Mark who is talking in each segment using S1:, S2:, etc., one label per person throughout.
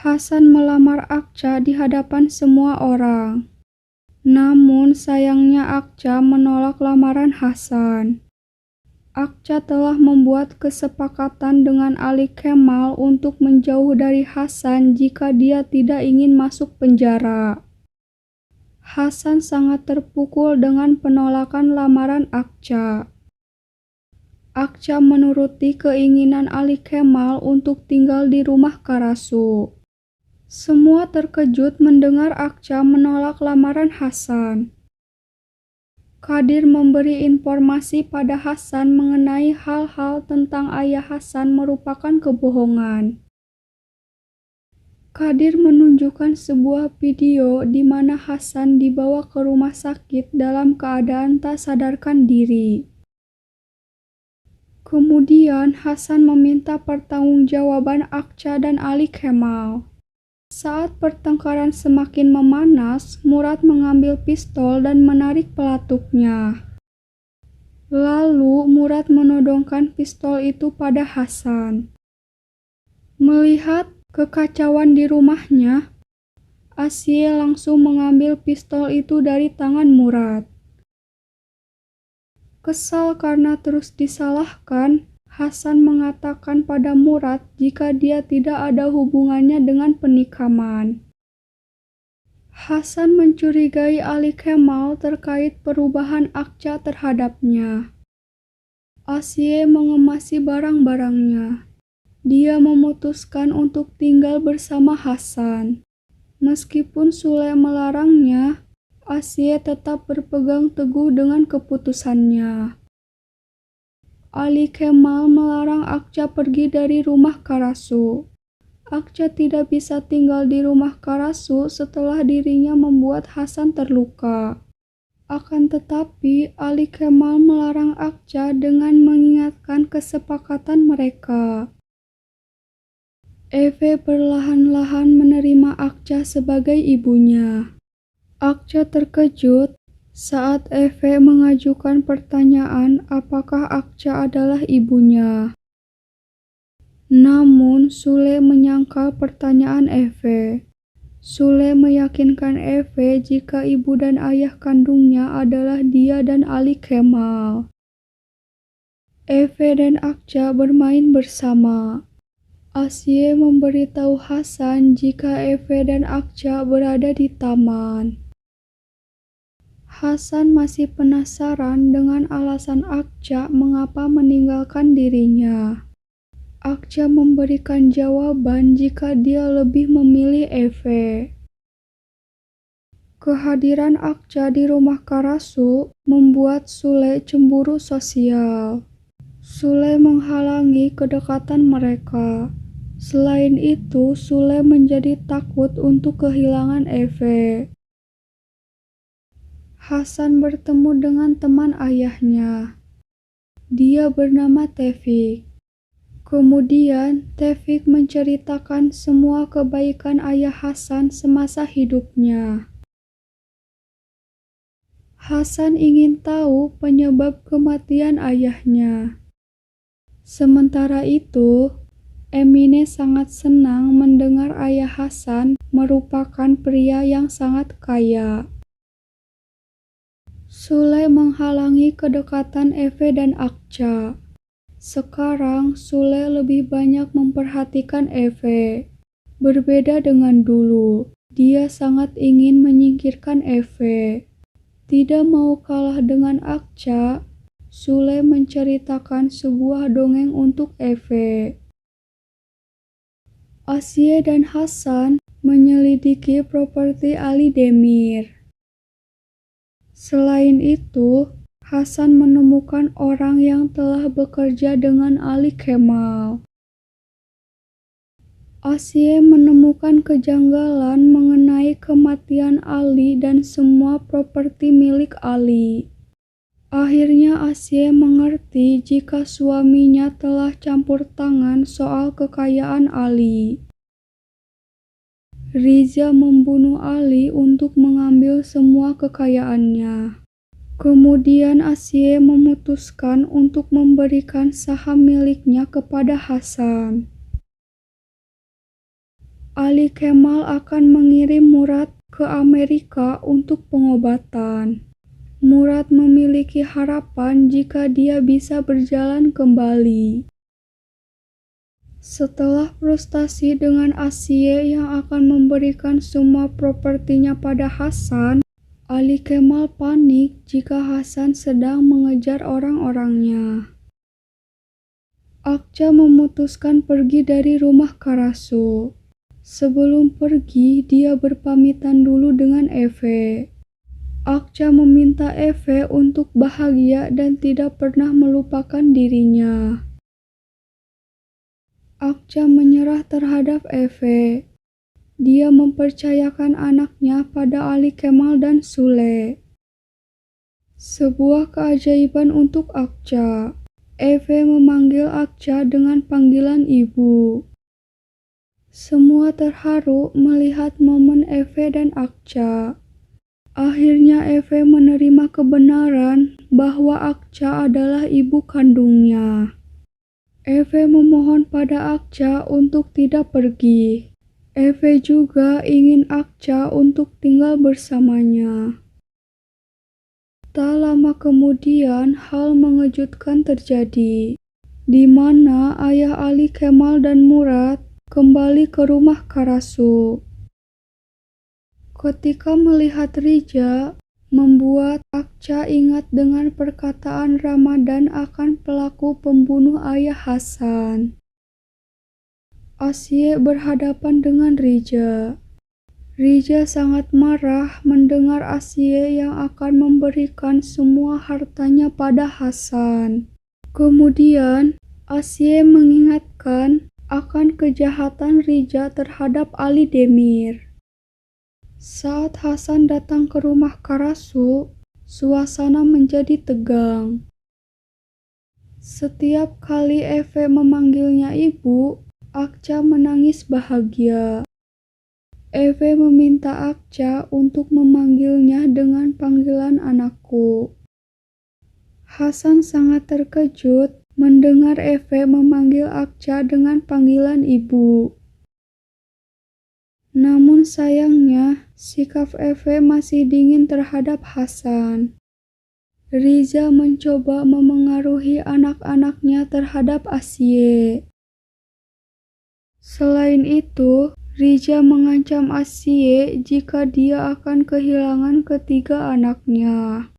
S1: Hasan melamar Akca di hadapan semua orang. Namun sayangnya Akca menolak lamaran Hasan. Akca telah membuat kesepakatan dengan Ali Kemal untuk menjauh dari Hasan jika dia tidak ingin masuk penjara. Hasan sangat terpukul dengan penolakan lamaran Akca. Akca menuruti keinginan Ali Kemal untuk tinggal di rumah Karasu. Semua terkejut mendengar Akca menolak lamaran Hasan. Kadir memberi informasi pada Hasan mengenai hal-hal tentang ayah Hasan merupakan kebohongan. Kadir menunjukkan sebuah video di mana Hasan dibawa ke rumah sakit dalam keadaan tak sadarkan diri. Kemudian Hasan meminta pertanggungjawaban Akca dan Ali Kemal. Saat pertengkaran semakin memanas, Murad mengambil pistol dan menarik pelatuknya. Lalu Murad menodongkan pistol itu pada Hasan. Melihat kekacauan di rumahnya, Asye langsung mengambil pistol itu dari tangan Murad. Kesal karena terus disalahkan, Hasan mengatakan pada Murad jika dia tidak ada hubungannya dengan penikaman. Hasan mencurigai Ali Kemal terkait perubahan Akca terhadapnya. Asye mengemasi barang-barangnya. Dia memutuskan untuk tinggal bersama Hasan. Meskipun Sule melarangnya, Asye tetap berpegang teguh dengan keputusannya. Ali Kemal melarang Akca pergi dari rumah Karasu. Akca tidak bisa tinggal di rumah Karasu setelah dirinya membuat Hasan terluka. Akan tetapi, Ali Kemal melarang Akca dengan mengingatkan kesepakatan mereka. Eve perlahan-lahan menerima Akca sebagai ibunya. Akca terkejut saat Eve mengajukan pertanyaan apakah Akca adalah ibunya. Namun Sule menyangkal pertanyaan Eve. Sule meyakinkan Eve jika ibu dan ayah kandungnya adalah dia dan Ali Kemal. Eve dan Akca bermain bersama. Asye memberitahu Hasan jika Eve dan Akca berada di taman. Hasan masih penasaran dengan alasan Akca mengapa meninggalkan dirinya. Akca memberikan jawaban jika dia lebih memilih Eve. Kehadiran Akca di rumah Karasu membuat Sule cemburu sosial. Sule menghalangi kedekatan mereka. Selain itu, Sule menjadi takut untuk kehilangan Eve. Hasan bertemu dengan teman ayahnya. Dia bernama Tevfik. Kemudian, Tevfik menceritakan semua kebaikan ayah Hasan semasa hidupnya. Hasan ingin tahu penyebab kematian ayahnya. Sementara itu, Emine sangat senang mendengar ayah Hasan merupakan pria yang sangat kaya. Sule menghalangi kedekatan Eve dan Akca. Sekarang Sule lebih banyak memperhatikan Eve. Berbeda dengan dulu, dia sangat ingin menyingkirkan Eve. Tidak mau kalah dengan Akca, Sule menceritakan sebuah dongeng untuk Eve. Asye dan Hasan menyelidiki properti Ali Demir. Selain itu, Hasan menemukan orang yang telah bekerja dengan Ali Kemal. Asye menemukan kejanggalan mengenai kematian Ali dan semua properti milik Ali. Akhirnya Asye mengerti jika suaminya telah campur tangan soal kekayaan Ali. Riza membunuh Ali untuk mengambil semua kekayaannya. Kemudian Asye memutuskan untuk memberikan saham miliknya kepada Hasan. Ali Kemal akan mengirim Murad ke Amerika untuk pengobatan. Murad memiliki harapan jika dia bisa berjalan kembali. Setelah frustasi dengan Asye yang akan memberikan semua propertinya pada Hasan, Ali Kemal panik jika Hasan sedang mengejar orang-orangnya. Akca memutuskan pergi dari rumah Karasu. Sebelum pergi, dia berpamitan dulu dengan Eve. Akca meminta Eve untuk bahagia dan tidak pernah melupakan dirinya. Akca menyerah terhadap Eve. Dia mempercayakan anaknya pada Ali Kemal dan Sule. Sebuah keajaiban untuk Akca. Eve memanggil Akca dengan panggilan ibu. Semua terharu melihat momen Eve dan Akca. Akhirnya Eve menerima kebenaran bahwa Akca adalah ibu kandungnya. Eve memohon pada Akca untuk tidak pergi. Eve juga ingin Akca untuk tinggal bersamanya. Tak lama kemudian, hal mengejutkan terjadi, di mana ayah Ali Kemal dan Murad kembali ke rumah Karasu. Ketika melihat Rija, membuat Akca ingat dengan perkataan Ramadan akan pelaku pembunuh ayah Hasan. Asye berhadapan dengan Rija. Rija sangat marah mendengar Asye yang akan memberikan semua hartanya pada Hasan. Kemudian, Asye mengingatkan akan kejahatan Rija terhadap Ali Demir. Saat Hasan datang ke rumah Karasu, suasana menjadi tegang. Setiap kali Eve memanggilnya ibu, Akca menangis bahagia. Eve meminta Akca untuk memanggilnya dengan panggilan anakku. Hasan sangat terkejut mendengar Eve memanggil Akca dengan panggilan ibu. Namun sayangnya, sikap Eve masih dingin terhadap Hasan. Riza mencoba memengaruhi anak-anaknya terhadap Asye. Selain itu, Riza mengancam Asye jika dia akan kehilangan ketiga anaknya.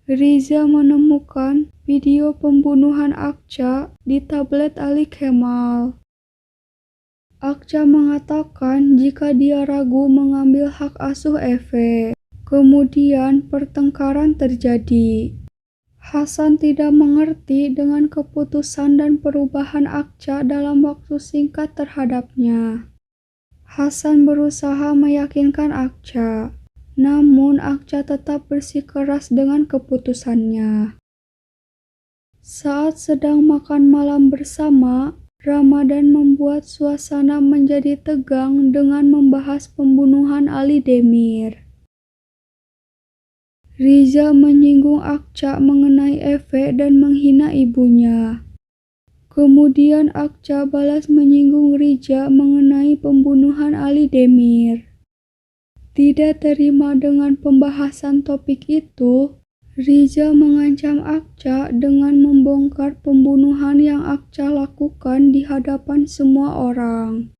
S1: Riza menemukan video pembunuhan Akca di tablet Ali Kemal. Akca mengatakan jika dia ragu mengambil hak asuh Eve. Kemudian pertengkaran terjadi. Hasan tidak mengerti dengan keputusan dan perubahan Akca dalam waktu singkat terhadapnya. Hasan berusaha meyakinkan Akca, namun Akca tetap bersikeras dengan keputusannya. Saat sedang makan malam bersama, Ramadan membuat suasana menjadi tegang dengan membahas pembunuhan Ali Demir. Riza menyinggung Akca mengenai Eve dan menghina ibunya. Kemudian Akca balas menyinggung Riza mengenai pembunuhan Ali Demir. Tidak terima dengan pembahasan topik itu, Riza mengancam Akca dengan membongkar pembunuhan yang Akca lakukan di hadapan semua orang.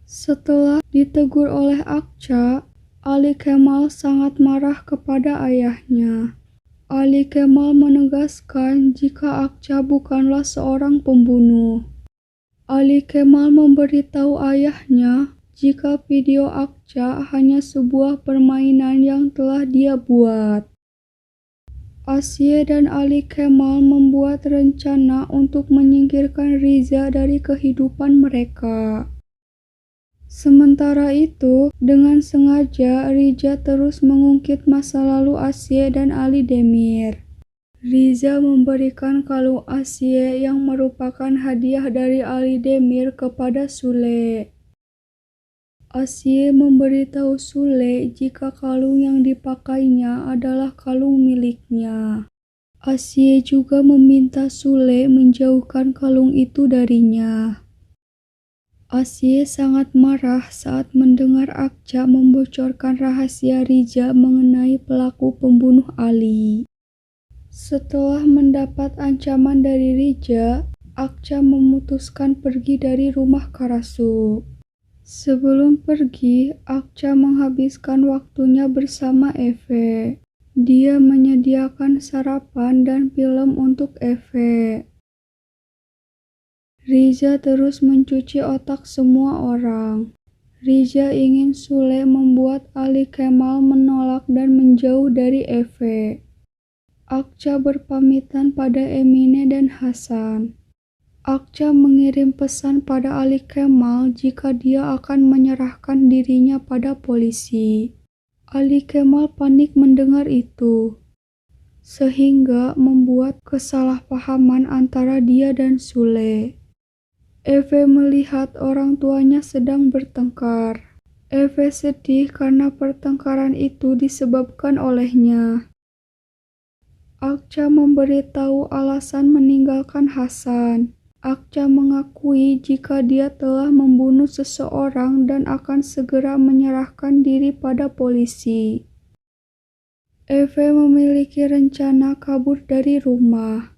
S1: Setelah ditegur oleh Akca, Ali Kemal sangat marah kepada ayahnya. Ali Kemal menegaskan jika Akca bukanlah seorang pembunuh. Ali Kemal memberitahu ayahnya jika video Akca hanya sebuah permainan yang telah dia buat. Asye dan Ali Kemal membuat rencana untuk menyingkirkan Riza dari kehidupan mereka. Sementara itu, dengan sengaja Riza terus mengungkit masa lalu Asye dan Ali Demir. Riza memberikan kalung Asye yang merupakan hadiah dari Ali Demir kepada Sule. Asye memberitahu Sule jika kalung yang dipakainya adalah kalung miliknya. Asye juga meminta Sule menjauhkan kalung itu darinya. Asye sangat marah saat mendengar Akca membocorkan rahasia Rija mengenai pelaku pembunuh Ali. Setelah mendapat ancaman dari Rija, Akca memutuskan pergi dari rumah Karasu. Sebelum pergi, Akca menghabiskan waktunya bersama Eve. Dia menyediakan sarapan dan film untuk Eve. Riza terus mencuci otak semua orang. Riza ingin Sule membuat Ali Kemal menolak dan menjauh dari Eve. Akca berpamitan pada Emine dan Hasan. Akca mengirim pesan pada Ali Kemal jika dia akan menyerahkan dirinya pada polisi. Ali Kemal panik mendengar itu, sehingga membuat kesalahpahaman antara dia dan Sule. Eve melihat orang tuanya sedang bertengkar. Eve sedih karena pertengkaran itu disebabkan olehnya. Akca memberitahu alasan meninggalkan Hasan. Akca mengakui jika dia telah membunuh seseorang dan akan segera menyerahkan diri pada polisi. Eve memiliki rencana kabur dari rumah.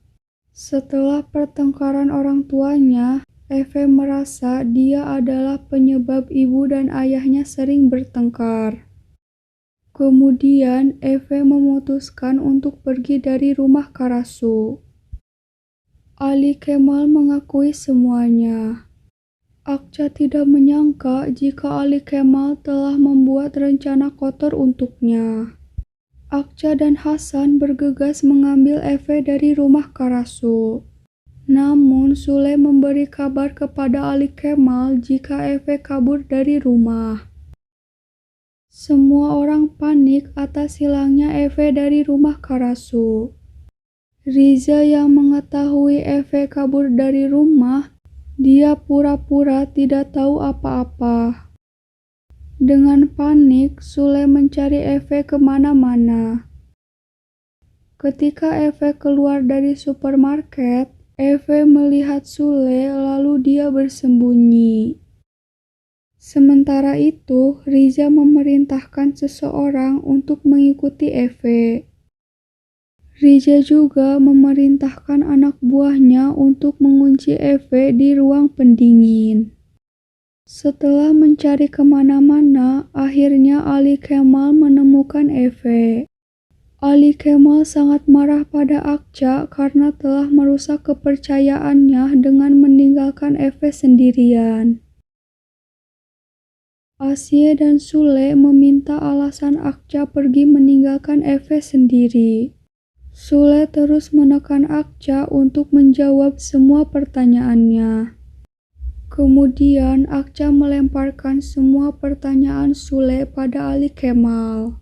S1: Setelah pertengkaran orang tuanya, Eve merasa dia adalah penyebab ibu dan ayahnya sering bertengkar. Kemudian, Eve memutuskan untuk pergi dari rumah Karasu. Ali Kemal mengakui semuanya. Akca tidak menyangka jika Ali Kemal telah membuat rencana kotor untuknya. Akca dan Hasan bergegas mengambil Eve dari rumah Karasu. Namun Sule memberi kabar kepada Ali Kemal jika Eve kabur dari rumah. Semua orang panik atas hilangnya Eve dari rumah Karasu. Riza yang mengetahui Eve kabur dari rumah, dia pura-pura tidak tahu apa-apa. Dengan panik, Sule mencari Eve kemana-mana. Ketika Eve keluar dari supermarket, Eve melihat Sule lalu dia bersembunyi. Sementara itu, Riza memerintahkan seseorang untuk mengikuti Eve. Riza juga memerintahkan anak buahnya untuk mengunci Eve di ruang pendingin. Setelah mencari kemana-mana, akhirnya Ali Kemal menemukan Eve. Ali Kemal sangat marah pada Akca karena telah merusak kepercayaannya dengan meninggalkan Eve sendirian. Asye dan Sule meminta alasan Akca pergi meninggalkan Eve sendiri. Sule terus menekan Akca untuk menjawab semua pertanyaannya. Kemudian Akca melemparkan semua pertanyaan Sule pada Ali Kemal.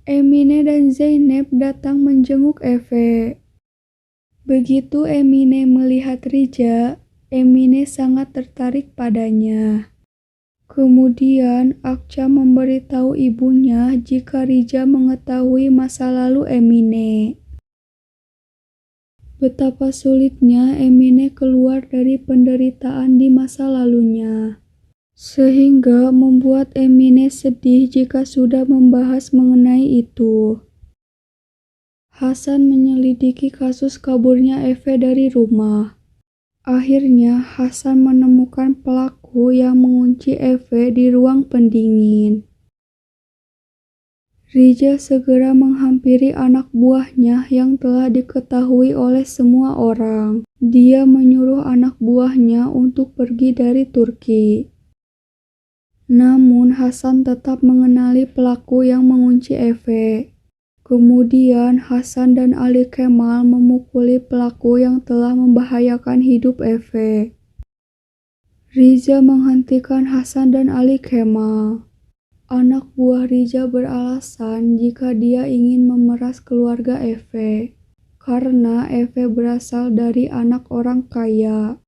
S1: Emine dan Zainab datang menjenguk Eve. Begitu Emine melihat Rija, Emine sangat tertarik padanya. Kemudian Akca memberitahu ibunya jika Rija mengetahui masa lalu Emine. Betapa sulitnya Emine keluar dari penderitaan di masa lalunya, sehingga membuat Emine sedih jika sudah membahas mengenai itu. Hasan menyelidiki kasus kaburnya Eve dari rumah. Akhirnya Hasan menemukan pelaku yang mengunci Eve di ruang pendingin. Rija segera menghampiri anak buahnya yang telah diketahui oleh semua orang. Dia menyuruh anak buahnya untuk pergi dari Turki. Namun Hasan tetap mengenali pelaku yang mengunci Eve. Kemudian Hasan dan Ali Kemal memukuli pelaku yang telah membahayakan hidup Eve. Riza menghentikan Hasan dan Ali Kemal. Anak buah Riza beralasan jika dia ingin memeras keluarga Eve, karena Eve berasal dari anak orang kaya.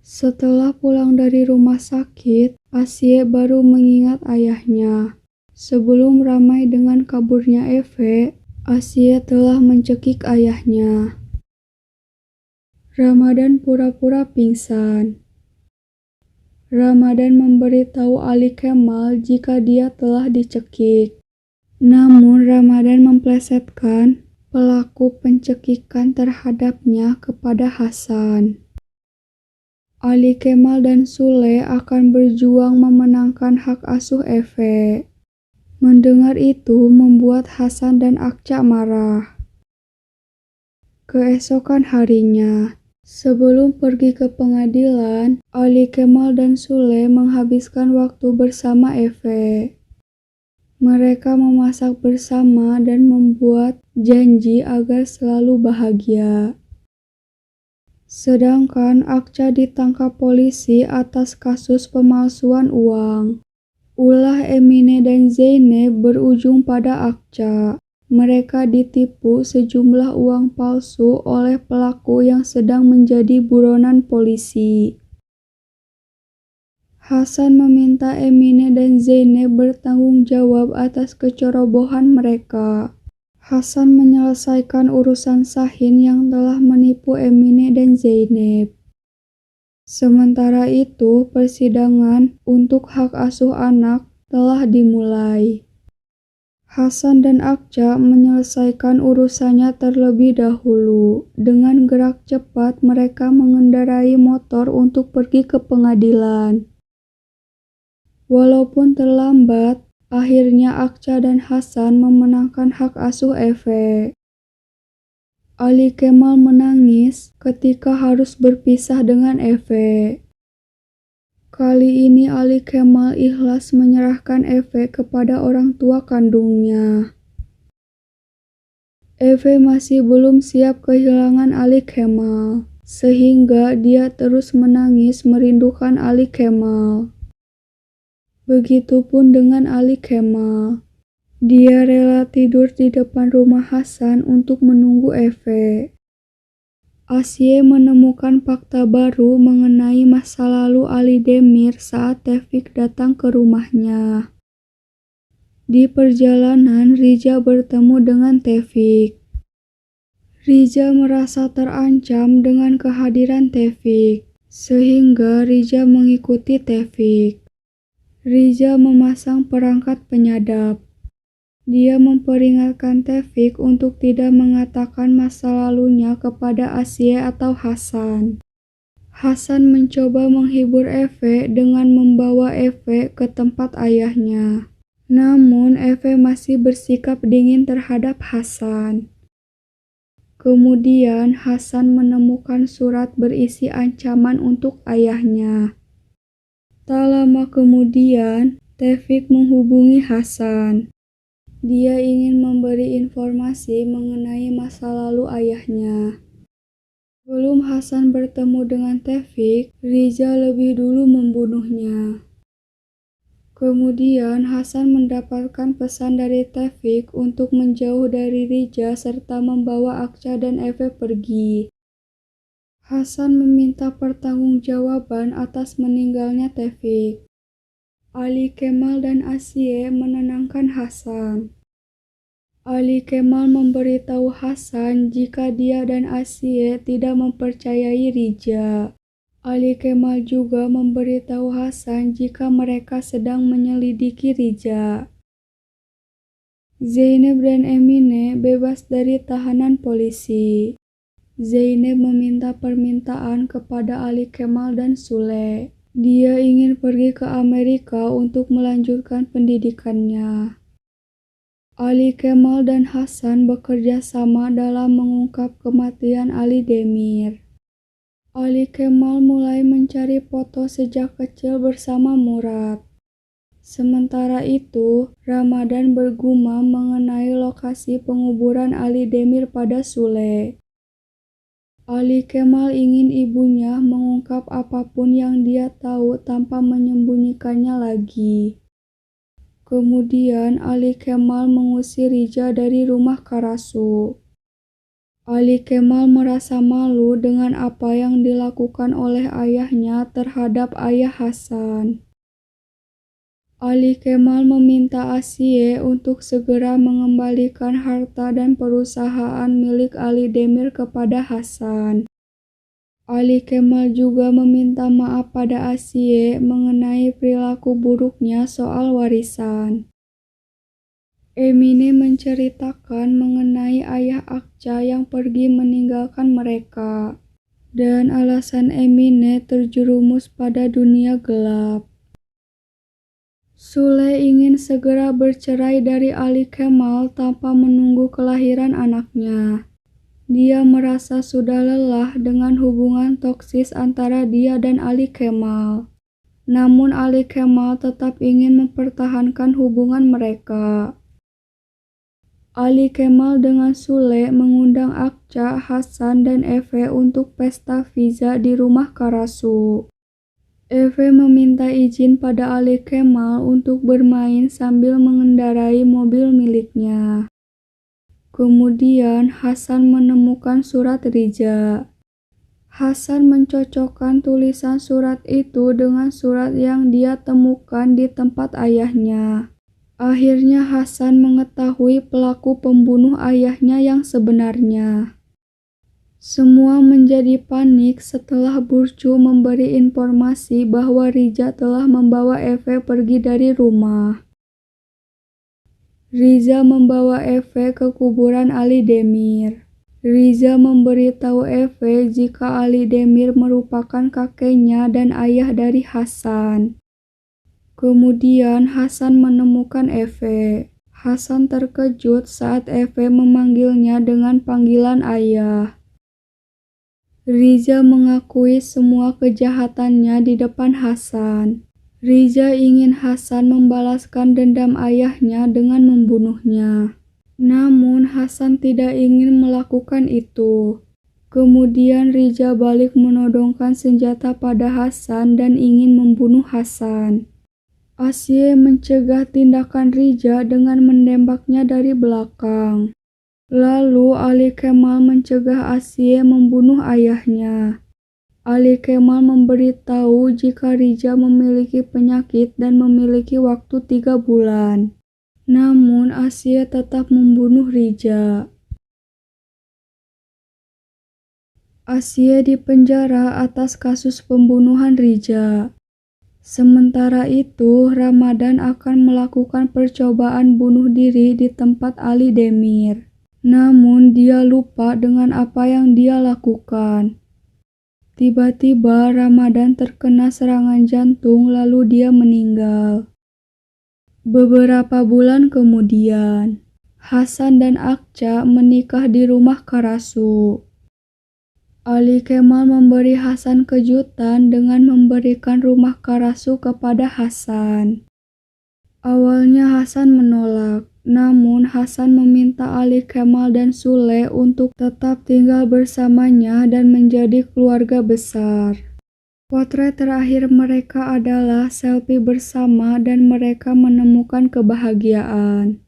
S1: Setelah pulang dari rumah sakit, Asye baru mengingat ayahnya. Sebelum ramai dengan kaburnya Eve, Asye telah mencekik ayahnya. Ramadan pura-pura pingsan. Ramadan memberitahu Ali Kemal jika dia telah dicekik. Namun Ramadan memplesetkan pelaku pencekikan terhadapnya kepada Hasan. Ali Kemal dan Sule akan berjuang memenangkan hak asuh Eve. Mendengar itu membuat Hasan dan Akca marah. Keesokan harinya, sebelum pergi ke pengadilan, Ali Kemal dan Sule menghabiskan waktu bersama Eve. Mereka memasak bersama dan membuat janji agar selalu bahagia. Sedangkan Akca ditangkap polisi atas kasus pemalsuan uang. Ulah Emine dan Zeynep berujung pada Akca. Mereka ditipu sejumlah uang palsu oleh pelaku yang sedang menjadi buronan polisi. Hasan meminta Emine dan Zeynep bertanggung jawab atas kecerobohan mereka. Hasan menyelesaikan urusan Shahin yang telah menipu Emine dan Zeynep. Sementara itu, persidangan untuk hak asuh anak telah dimulai. Hasan dan Akca menyelesaikan urusannya terlebih dahulu. Dengan gerak cepat, mereka mengendarai motor untuk pergi ke pengadilan. Walaupun terlambat, akhirnya Akca dan Hasan memenangkan hak asuh Eve. Ali Kemal menangis ketika harus berpisah dengan Eve. Kali ini Ali Kemal ikhlas menyerahkan Eve kepada orang tua kandungnya. Eve masih belum siap kehilangan Ali Kemal, sehingga dia terus menangis merindukan Ali Kemal. Begitupun dengan Ali Kemal. Dia rela tidur di depan rumah Hasan untuk menunggu Eve. Asye menemukan fakta baru mengenai masa lalu Ali Demir saat Tevfik datang ke rumahnya. Di perjalanan, Rija bertemu dengan Tevfik. Rija merasa terancam dengan kehadiran Tevfik, sehingga Rija mengikuti Tevfik. Rija memasang perangkat penyadap. Dia memperingatkan Tevfik untuk tidak mengatakan masa lalunya kepada Asye atau Hasan. Hasan mencoba menghibur Eve dengan membawa Eve ke tempat ayahnya. Namun Eve masih bersikap dingin terhadap Hasan. Kemudian Hasan menemukan surat berisi ancaman untuk ayahnya. Tak lama kemudian, Tevfik menghubungi Hasan. Dia ingin memberi informasi mengenai masa lalu ayahnya. Sebelum Hasan bertemu dengan Tevfik, Rija lebih dulu membunuhnya. Kemudian Hasan mendapatkan pesan dari Tevfik untuk menjauh dari Rija serta membawa Akca dan Eve pergi. Hasan meminta pertanggungjawaban atas meninggalnya Tevfik. Ali Kemal dan Asye menenangkan Hasan. Ali Kemal memberitahu Hasan jika dia dan Asye tidak mempercayai Rija. Ali Kemal juga memberitahu Hasan jika mereka sedang menyelidiki Rija. Zeynep dan Emine bebas dari tahanan polisi. Zeynep meminta permintaan kepada Ali Kemal dan Sule. Dia ingin pergi ke Amerika untuk melanjutkan pendidikannya. Ali Kemal dan Hasan bekerja sama dalam mengungkap kematian Ali Demir. Ali Kemal mulai mencari foto sejak kecil bersama Murad. Sementara itu, Ramadan bergumam mengenai lokasi penguburan Ali Demir pada Sule. Ali Kemal ingin ibunya mengungkap apapun yang dia tahu tanpa menyembunyikannya lagi. Kemudian Ali Kemal mengusir Rija dari rumah Karasu. Ali Kemal merasa malu dengan apa yang dilakukan oleh ayahnya terhadap ayah Hasan. Ali Kemal meminta Asye untuk segera mengembalikan harta dan perusahaan milik Ali Demir kepada Hasan. Ali Kemal juga meminta maaf pada Asye mengenai perilaku buruknya soal warisan. Emine menceritakan mengenai ayah Akca yang pergi meninggalkan mereka, dan alasan Emine terjerumus pada dunia gelap. Sule ingin segera bercerai dari Ali Kemal tanpa menunggu kelahiran anaknya. Dia merasa sudah lelah dengan hubungan toksis antara dia dan Ali Kemal. Namun Ali Kemal tetap ingin mempertahankan hubungan mereka. Ali Kemal dengan Sule mengundang Akca, Hasan, dan Eve untuk pesta Fiza di rumah Karasu. Eve meminta izin pada Ali Kemal untuk bermain sambil mengendarai mobil miliknya. Kemudian Hasan menemukan surat Riza. Hasan mencocokkan tulisan surat itu dengan surat yang dia temukan di tempat ayahnya. Akhirnya Hasan mengetahui pelaku pembunuh ayahnya yang sebenarnya. Semua menjadi panik setelah Burcu memberi informasi bahwa Riza telah membawa Eve pergi dari rumah. Riza membawa Eve ke kuburan Ali Demir. Riza memberitahu Eve jika Ali Demir merupakan kakeknya dan ayah dari Hasan. Kemudian Hasan menemukan Eve. Hasan terkejut saat Eve memanggilnya dengan panggilan ayah. Riza mengakui semua kejahatannya di depan Hasan. Riza ingin Hasan membalaskan dendam ayahnya dengan membunuhnya. Namun Hasan tidak ingin melakukan itu. Kemudian Riza balik menodongkan senjata pada Hasan dan ingin membunuh Hasan. Asye mencegah tindakan Riza dengan menembaknya dari belakang. Lalu Ali Kemal mencegah Asye membunuh ayahnya. Ali Kemal memberitahu jika Riza memiliki penyakit dan memiliki waktu 3 bulan. Namun Asye tetap membunuh Riza. Asye dipenjara atas kasus pembunuhan Riza. Sementara itu, Ramadan akan melakukan percobaan bunuh diri di tempat Ali Demir. Namun dia lupa dengan apa yang dia lakukan. Tiba-tiba Ramadan terkena serangan jantung lalu dia meninggal. Beberapa bulan kemudian, Hasan dan Akca menikah di rumah Karasu. Ali Kemal memberi Hasan kejutan dengan memberikan rumah Karasu kepada Hasan. Awalnya Hasan menolak. Namun Hasan meminta Ali Kemal dan Sule untuk tetap tinggal bersamanya dan menjadi keluarga besar. Potret terakhir mereka adalah selfie bersama dan mereka menemukan kebahagiaan.